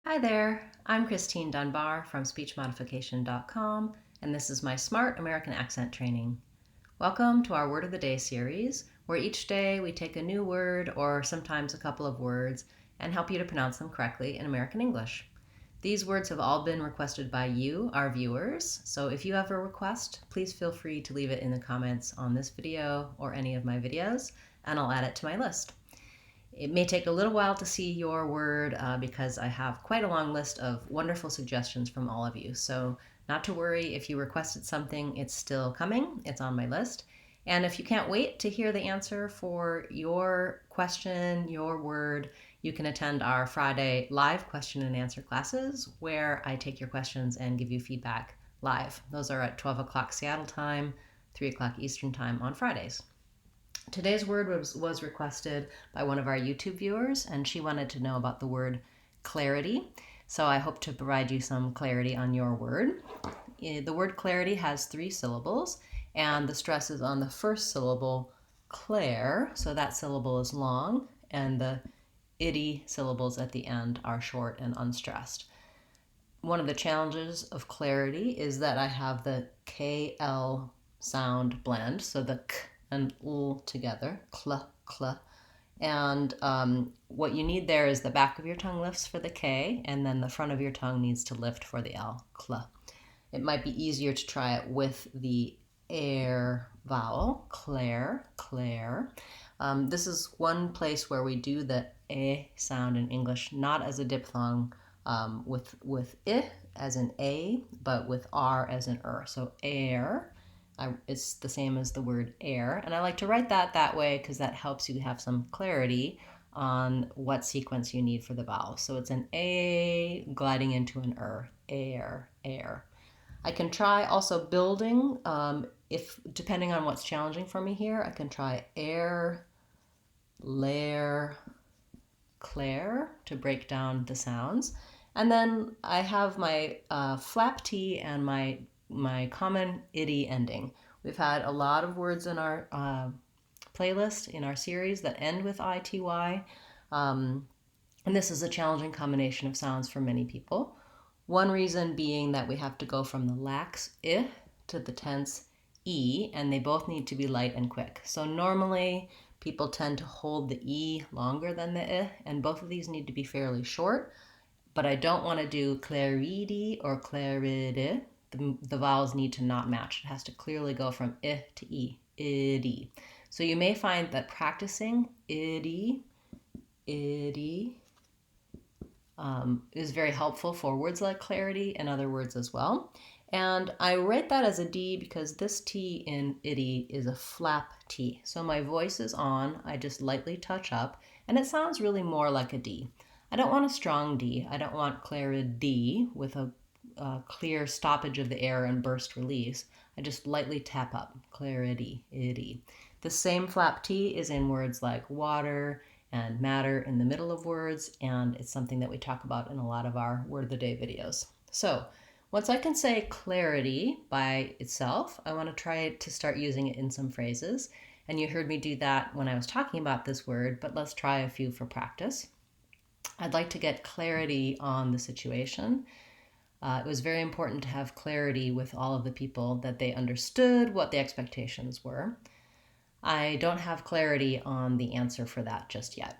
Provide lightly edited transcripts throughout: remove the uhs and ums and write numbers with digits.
Hi there, I'm Christine Dunbar from SpeechModification.com, and this is my Smart American Accent Training. Welcome to our Word of the Day series, where each day we take a new word or sometimes a couple of words and help you to pronounce them correctly in American English. These words have all been requested by you, our viewers, so if you have a request, please feel free to leave it in the comments on this video or any of my videos, and I'll add it to my list. It may take a little while to see your word because I have quite a long list of wonderful suggestions from all of you. So not to worry, if you requested something, it's still coming. It's on my list. And if you can't wait to hear the answer for your question, your word, you can attend our Friday live question and answer classes where I take your questions and give you feedback live. Those are at 12 o'clock Seattle time, 3 o'clock Eastern time on Fridays. Today's word was requested by one of our YouTube viewers, and she wanted to know about the word clarity. So I hope to provide you some clarity on your word. The word clarity has 3 syllables, and the stress is on the first syllable, clair. So that syllable is long, and the ity syllables at the end are short and unstressed. One of the challenges of clarity is that I have the KL sound blend, so the k and l together, cl, cl. And what you need there is the back of your tongue lifts for the K, and then the front of your tongue needs to lift for the L, cl. It might be easier to try it with the air vowel, clair, clair. This is one place where we do the e sound in English, not as a diphthong with I as in A, but with R as in So air. It's the same as the word air. And I like to write that way because that helps you have some clarity on what sequence you need for the vowel. So it's an A gliding into an air, air. I can try also building, if depending on what's challenging for me here, I can try air, lair, clair to break down the sounds. And then I have my flap T and my common ity ending. We've had a lot of words in our playlist, in our series, that end with ity. And this is a challenging combination of sounds for many people. One reason being that we have to go from the lax I to the tense E, and they both need to be light and quick. So normally people tend to hold the E longer than the I, and both of these need to be fairly short. But I don't want to do claridi or claride. The vowels need to not match. It has to clearly go from I to E, idi. So you may find that practicing idi, idi, is very helpful for words like clarity and other words as well. And I write that as a D because this T in ity is a flap T. So my voice is on, I just lightly touch up, and it sounds really more like a D. I don't want a strong D. I don't want clarity with a clear stoppage of the air and burst release. I just lightly tap up, clarity, ity. The same flap T is in words like water and matter in the middle of words, and it's something that we talk about in a lot of our Word of the Day videos. So once I can say clarity by itself, I want to try to start using it in some phrases. And you heard me do that when I was talking about this word, but let's try a few for practice. I'd like to get clarity on the situation. It was very important to have clarity with all of the people that they understood what the expectations were. I don't have clarity on the answer for that just yet.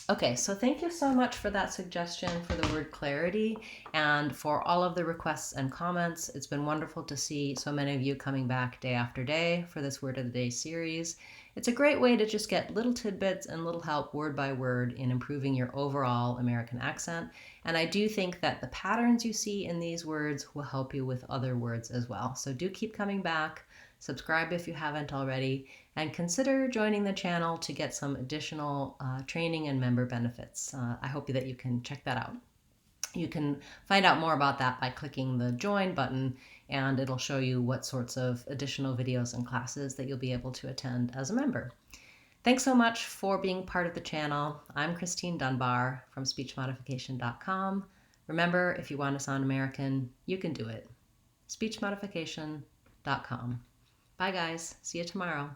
Okay, so thank you so much for that suggestion for the word clarity and for all of the requests and comments. It's been wonderful to see so many of you coming back day after day for this Word of the Day series. It's a great way to just get little tidbits and little help word by word in improving your overall American accent. And I do think that the patterns you see in these words will help you with other words as well. So do keep coming back. Subscribe if you haven't already, and consider joining the channel to get some additional training and member benefits. I hope that you can check that out. You can find out more about that by clicking the join button, and it'll show you what sorts of additional videos and classes that you'll be able to attend as a member. Thanks so much for being part of the channel. I'm Christine Dunbar from SpeechModification.com. Remember, if you want to sound American, you can do it. SpeechModification.com. Bye guys, see you tomorrow.